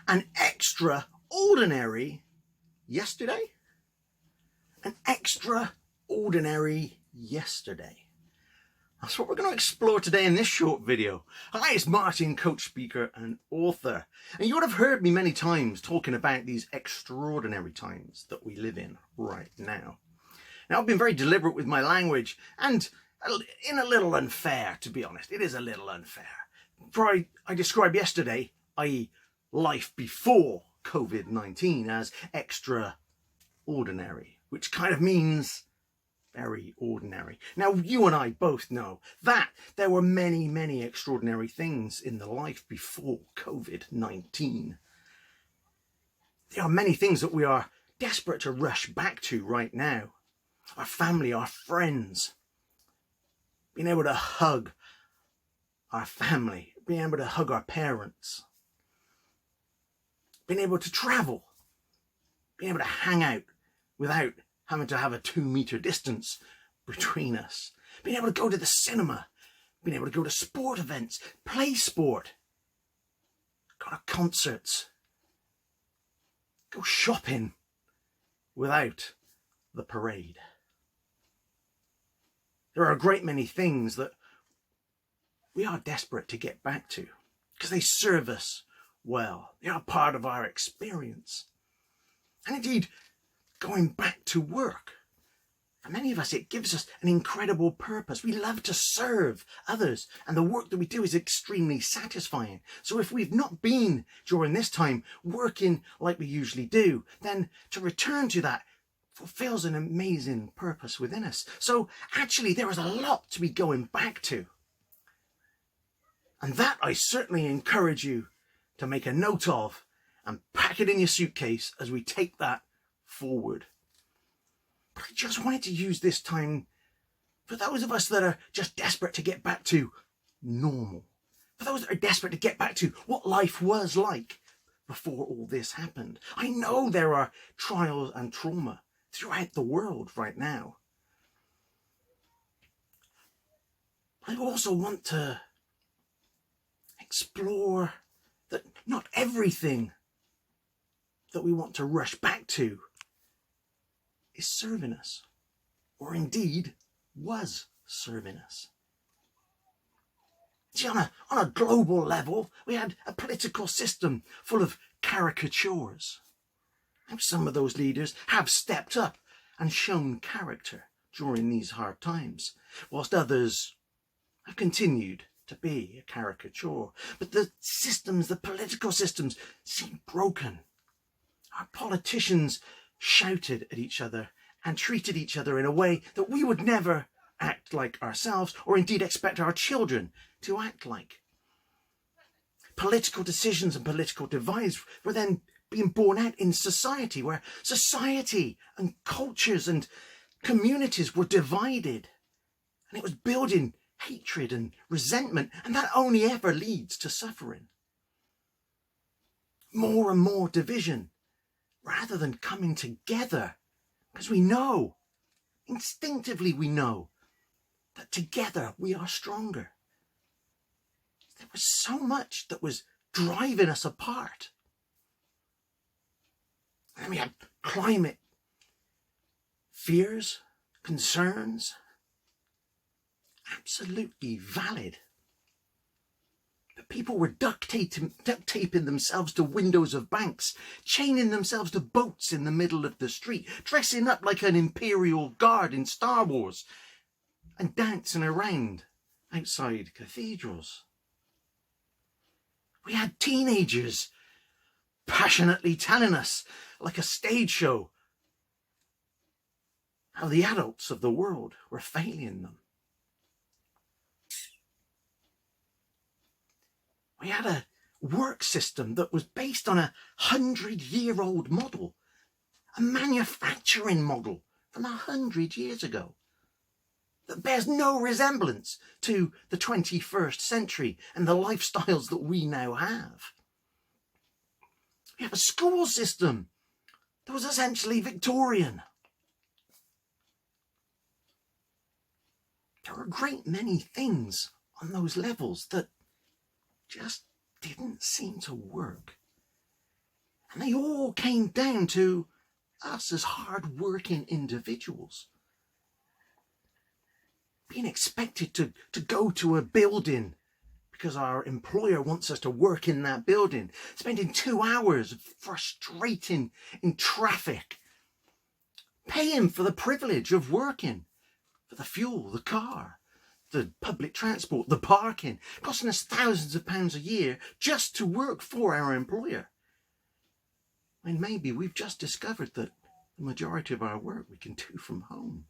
an extraordinary yesterday? An extraordinary yesterday. That's what we're going to explore today in this short video. Hi, it's Martin, coach, speaker, and author. And you would have heard me many times talking about these extraordinary times that we live in right now. Now, I've been very deliberate with my language and a little unfair, to be honest. It is a little unfair. For I described yesterday, i.e. life before COVID-19, as extraordinary, which kind of means very ordinary. Now, you and I both know that there were many, many extraordinary things in the life before COVID-19. There are many things that we are desperate to rush back to right now. Our family, our friends, being able to hug our family, being able to hug our parents, being able to travel, being able to hang out without having to have a 2-meter distance between us, being able to go to the cinema, being able to go to sport events, play sport, go to concerts, go shopping without the parade. There are a great many things that we are desperate to get back to because they serve us well. They are part of our experience. And indeed, going back to work, for many of us, it gives us an incredible purpose. We love to serve others, and the work that we do is extremely satisfying. So if we've not been during this time working like we usually do, then to return to that fulfills an amazing purpose within us. So actually, there is a lot to be going back to. And that I certainly encourage you to make a note of and pack it in your suitcase as we take that forward. But I just wanted to use this time for those of us that are just desperate to get back to normal. For those that are desperate to get back to what life was like before all this happened. I know there are trials and trauma throughout the world right now. I also want to explore that not everything that we want to rush back to is serving us, or indeed was serving us. See, on a global level, we had a political system full of caricatures. And some of those leaders have stepped up and shown character during these hard times, whilst others have continued to be a caricature. But the systems, the political systems, seem broken. Our politicians shouted at each other and treated each other in a way that we would never act like ourselves, or indeed expect our children to act like. Political decisions and political divides were then being born out in society, where society and cultures and communities were divided. And it was building hatred and resentment, and that only ever leads to suffering. More and more division, rather than coming together, because we know, instinctively we know, that together we are stronger. There was so much that was driving us apart. And we had climate fears, concerns, absolutely valid. But people were duct taping themselves to windows of banks, chaining themselves to boats in the middle of the street, dressing up like an Imperial Guard in Star Wars, and dancing around outside cathedrals. We had teenagers passionately telling us, like a stage show, how the adults of the world were failing them. We had a work system that was based on 100-year-old model, a manufacturing model from 100 years ago that bears no resemblance to the 21st century and the lifestyles that we now have. We have a school system that was essentially Victorian. There are a great many things on those levels that just didn't seem to work. And they all came down to us as hard-working individuals. Being expected to go to a building because our employer wants us to work in that building, spending 2 hours frustrating in traffic, paying for the privilege of working, for the fuel, the car, the public transport, the parking, costing us thousands of pounds a year just to work for our employer. And maybe we've just discovered that the majority of our work we can do from home.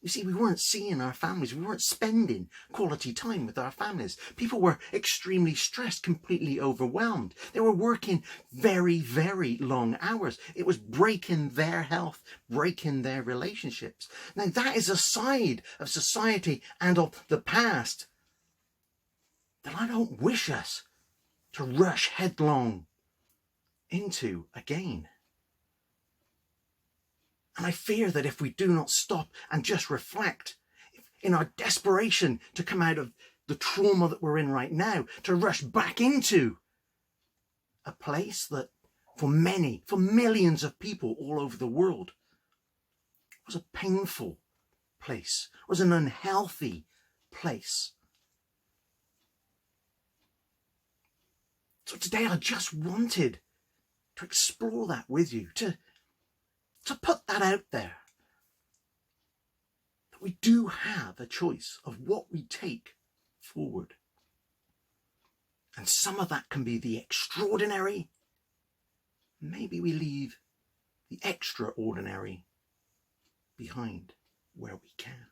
You see, we weren't seeing our families. We weren't spending quality time with our families. People were extremely stressed, completely overwhelmed. They were working very, very long hours. It was breaking their health, breaking their relationships. Now, that is a side of society and of the past that I don't wish us to rush headlong into again. And I fear that if we do not stop and just reflect, in our desperation to come out of the trauma that we're in right now, to rush back into a place that for millions of people all over the world was a painful place, was an unhealthy place. So today I just wanted to explore that with you, to put that out there, that we do have a choice of what we take forward. And some of that can be the extraordinary. Maybe we leave the extraordinary behind where we can.